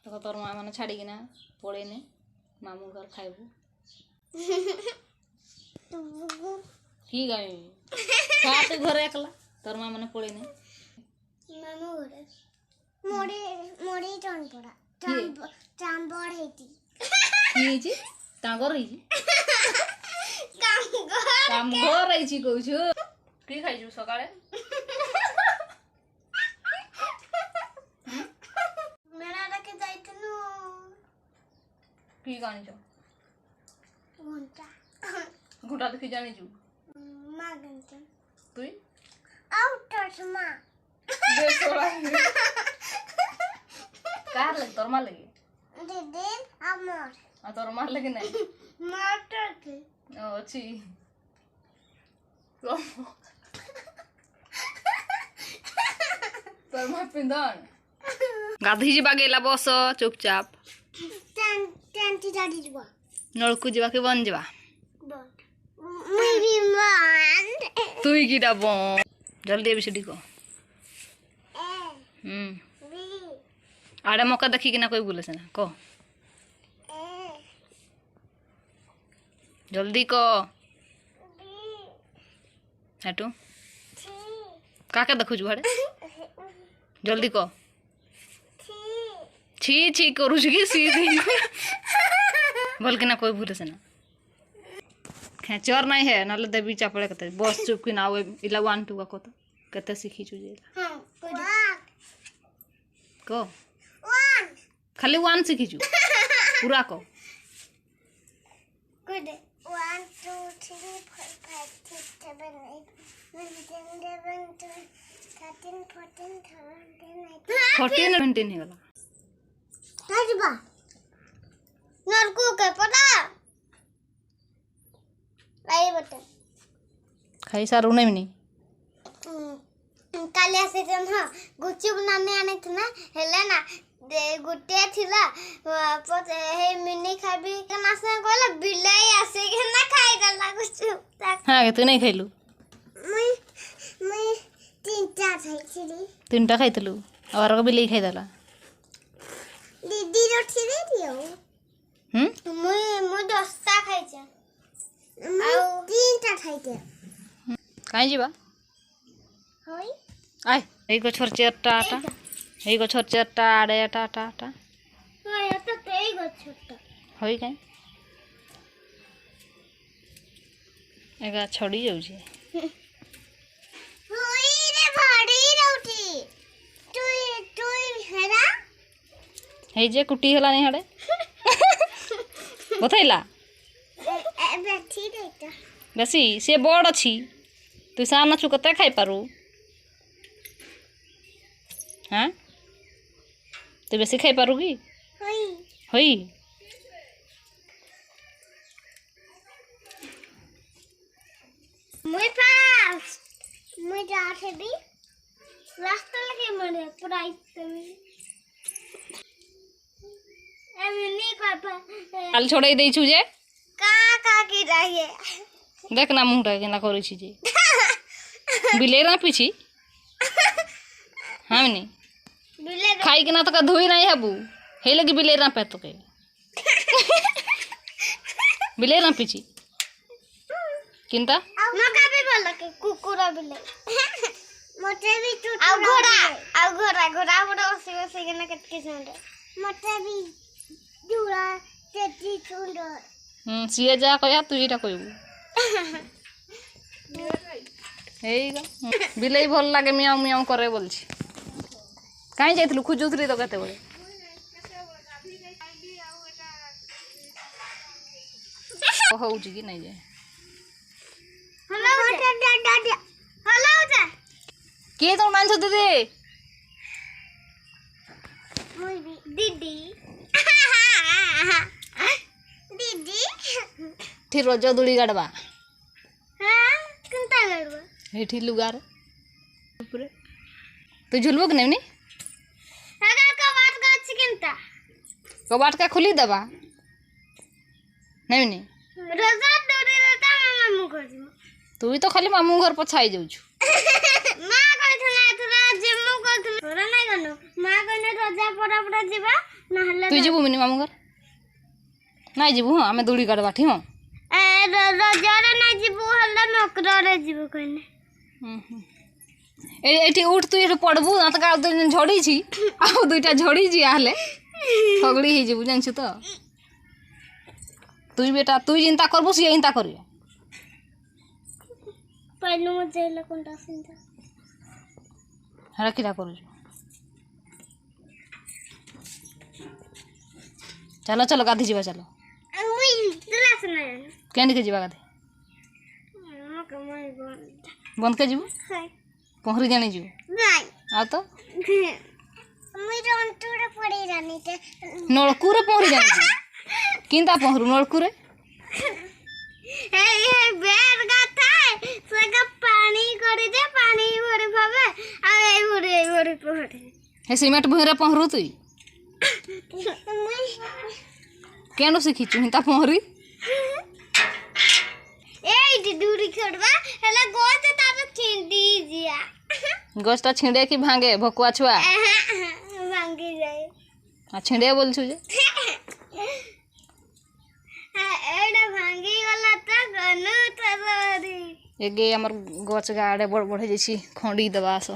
तो तोर माँ मैंने छाड़ी ना पड़ेने मामू घर खाइबू की गई खा तो घर एकला तोर माँ मैंने पड़ेने मामू घरे मोड़ी मोड़ी टन पड़ा टाम बड़ हेती की जी तांगर रही काम घर रही छी कहू छु की खाइ छु सकाळे मेला रखे जाइतनु की गानी छ घंटा घुटा देखि जानी छु मां घंटा तुई आउटर्स मां बेसोरा कार लग तोर मां लगे दीदी अमर आ तोर मां लगे नहीं मटर के ओ छी तोर मां पिंदन गाधी जी बागेला बस चुपचाप टेंटी दादी जुआ नलकू जीवा के बन जीवा बट मुई भी मान तुई कीटा बन जल्दी एबीसीडी को ए बी आड़े मौका देखी कि ना कोई बोले से ना को ए जल्दी को बी हटू सी काके देखु छु हड़े जल्दी को सी छी छी करू छु कि सीधी बोल कि ना कोई भूले से ना खेचर नहीं है नाले देवी चापड़े कते बस चुप कि ना आवे इला 1 2 का कत कते सीखी छु जे हां को वन खाली 1 सीखी छु पूरा को गुड 1 2 3 4 5 6 7 8 9 10 11 12 13 14 15 14 17 हे गला ताजबा नलकू के पता आई बता खाई सारू नहीं नी काले से जन हां गुच्ची बनाने आने थे ना हेले ना गुट्टे थिला पत हे मिनी खाबी केना से कहला बिलाई आसे के ना खाई गला गुच्ची हां तू नहीं खाइलु मैं तीनटा खाइছিলি तीनटा खाइतलु और को बिलाई खाइ दला दीदी रोटी दे दियो मैं 10टा खाइछे आ तीनटा खाइते काई जीवा होई आय एई को छोर चेरटा आटा एई को छोर चेरटा आड़े आटा आटा आटा होय तो तेई गो छोटा होई काई एगा छड़ी जाउ छे होई रे भाड़ी रोटी तू हेरा हे जे कुटी हला नहीं हड़े बथैला बैठी देता बेसी से बड़ अछि तू साना छु कते खाइ पारू हां तू बेसी खाइ पारू की होई होई मुई फास्ट मुई जाथे भी रास्ता लगे मरे प्राइस में एमनी पापा काल छोड़ै दै छु जे का की रहिए देख ना मुंह के ना करै छी जे बिलेरा पीछी हमनी बिले खाई के ना तो का धोई नहीं हबू हे लगी बिलेरा पे तो के बिलेरा पीछी किंता मका भी बोल के कुकुरा बिले मोटे भी टूट आ घोड़ा बड़ा से के ना कटके सुंदर मोटे भी जुड़ा तेजी सुंदर सीए जा कया तू इटा कहबू हेई ग बिलेई भल लागे मियाऊ मियाऊ करे बोलछी काई जाइतलु खुजुतरी तो कते बळे ओ होउची कि नहीं जे हेलो दादा हेलो जा के तो मानछ दीदी दीदी दीदी ठी रोज दुली गाडबा हां किंता गड़बा हेठी लुगार ऊपर तू झुलबो कि नहीं अगर कबाट गछ किंता कबाट का खुली दबा नहीं रोजा दूरी रहता मामू कर दी तू भी तो खाली मामू घर पछाई जाऊ छु मां कहथना तोरा जिम्मो कहथना तोरा नहीं गनो मां कहने रोजा पड़ा पड़ा जीवा नहले तु जीवु मिनी मामू घर नहीं जीवु हाँ आम दूली काट बाठी हाँ रजरे ना जीवु हल्ला मकरे जीवु कहने एठी उठ तु एठी पड़बू ना तो काल दिन झड़ी छी आ दुईटा झड़ी छी आले ठगड़ी ही जीवु जानछु तो तु बेटा तु चिंता करबो से चिंता करियो पहले मुझे लकोंटा सिंता हरा किरा करू चलो चलो गाधी जीवा चलो मुई तुला सुना केंडी के जीवा गाधी मक मई बंद के जीवु हाय पहरी जानी जीवु नहीं आ तो मुई रंटूरे पड़ी रानी ते नलकूरे पहरी जानी जीवु किंता पहरू नलकूरे ए बेर गाथा सगा पानी करी दे पानी भरे भावे आ ए भरे पहरे हे सीमेंट भुइरे पहरू तुई मुई केनो सिखिचु हिंता पहरी ए दूरी खड़वा हला गोते तार छिंडी जिया गछटा छिंडे की भांगे भकुआ छुआ भांगी जाए आ छिंडे बोलछु जे एडा भांगी गला त गनु तबरी एगे हमर गछ गाड़े बढ़े जैसी खंडी दबा सो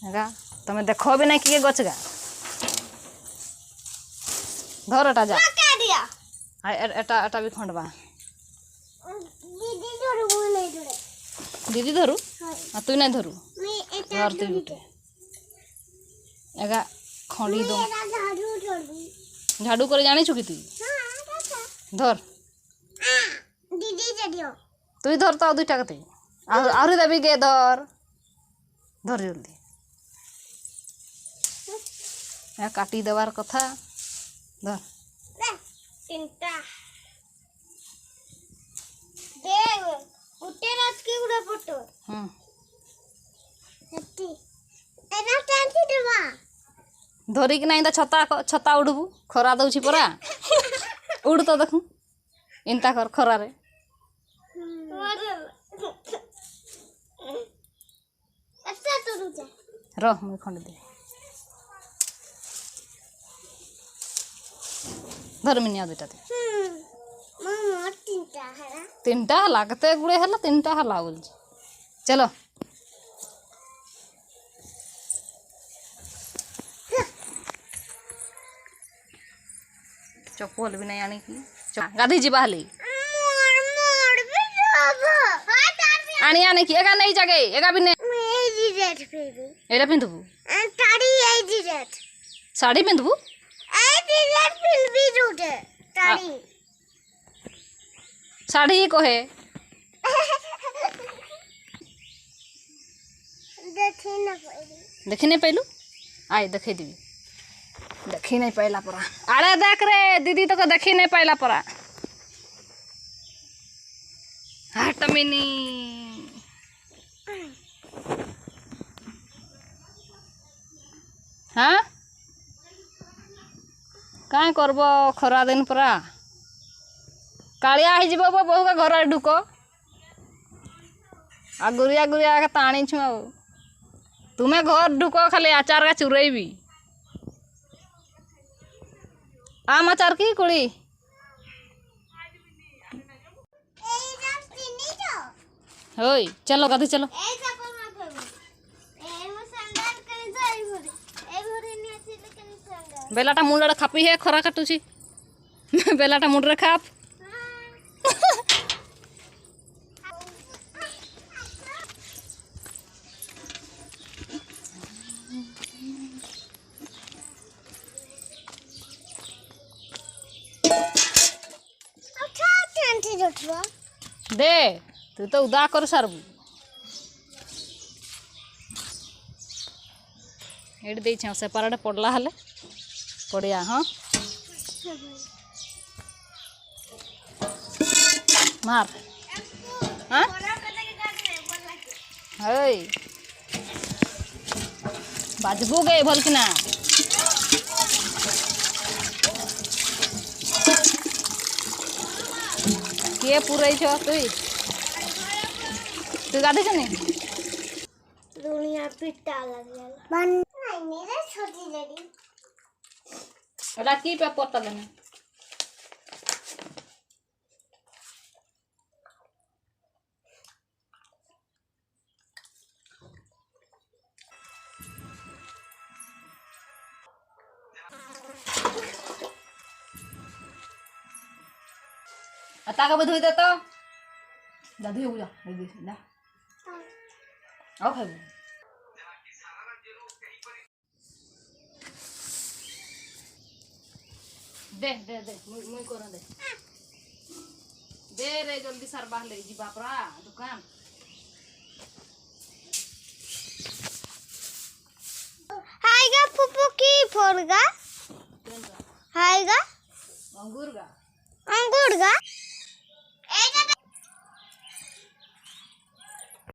हेगा तमे देखो भी नहीं कि गछ गा धरटा जा का दिया आ एटा एटा भी खंडबा दीदी धरू मुई नहीं धरे दीदी धरू आ तू नहीं धरू मैं एटा धर तू गुटे एगा खंडी दो एटा झाड़ू धरू झाड़ू करे जानी छु कि तू हां धर दीदी जडियो तू धर तो दुईटा कते आहुरी देबी गे धर धर जल्दी या काटी देवार कथा धर चिंता देव गुटे रात की गुडा फोटो हत्ती एना टांटी देवा धरिक नहीं तो छता छता उड़बू खरा दउछि परा उड़ तो देखू इंता कर खरा रे अच्छा तो रुजा रह मुई खंड दे धर मिनिया दुटा दे मामा चिंता है तीनटा हला कते गुड़े हला तीनटा हला बोल चलो चप्पल भी नहीं आनी की गाधी जीवा हली मोर मोर भी जाबो हां तार आनी आने की एगा नहीं जगे एगा भी नहीं मैं जी जेट फेरी एरा पिंधबू ताड़ी ए जी जेट साड़ी पिंधबू ए जी जेट पिन भी रूटे ताड़ी साड़ी ही कहे देखी नहीं पहलू आए देखे दीदी देखी नहीं पहला परा अरे देख रे दीदी तो को देखी नहीं पहला परा हट मिनी हाँ कहीं करब खरा दिन परा कालिया ही जीव बहु का घर ढुक आ गुरिया गुरिया ताणी छु तुम्हें घर ढुक खाली आचार का चुरैबी आम आचार की कुड़ी होई चलो गाधी चलो बेलाटा मुंडा खापी है खरा काटुची बेलाटा मुंडरे खाप दे तू तो उदा कर सारबू एड दे छ सेपरेट पड़ला हले पड़िया हां मार हां हई बाजबू गे भल कि ना के पुरै छ तू गाधे छ नि दुनिया पिट्टा लग गया बन नहीं रे छोटी लड़ी राखी पे पोतल में ताका बधुई दे तो जा धुई जा दे ना आओ खाइबो दे दे दे मुई कर दे दे रे जल्दी सर बाहर ले जी बापरा दुकान हायगा पुपू की फोड़गा हायगा अंगूर गा अंगूर गा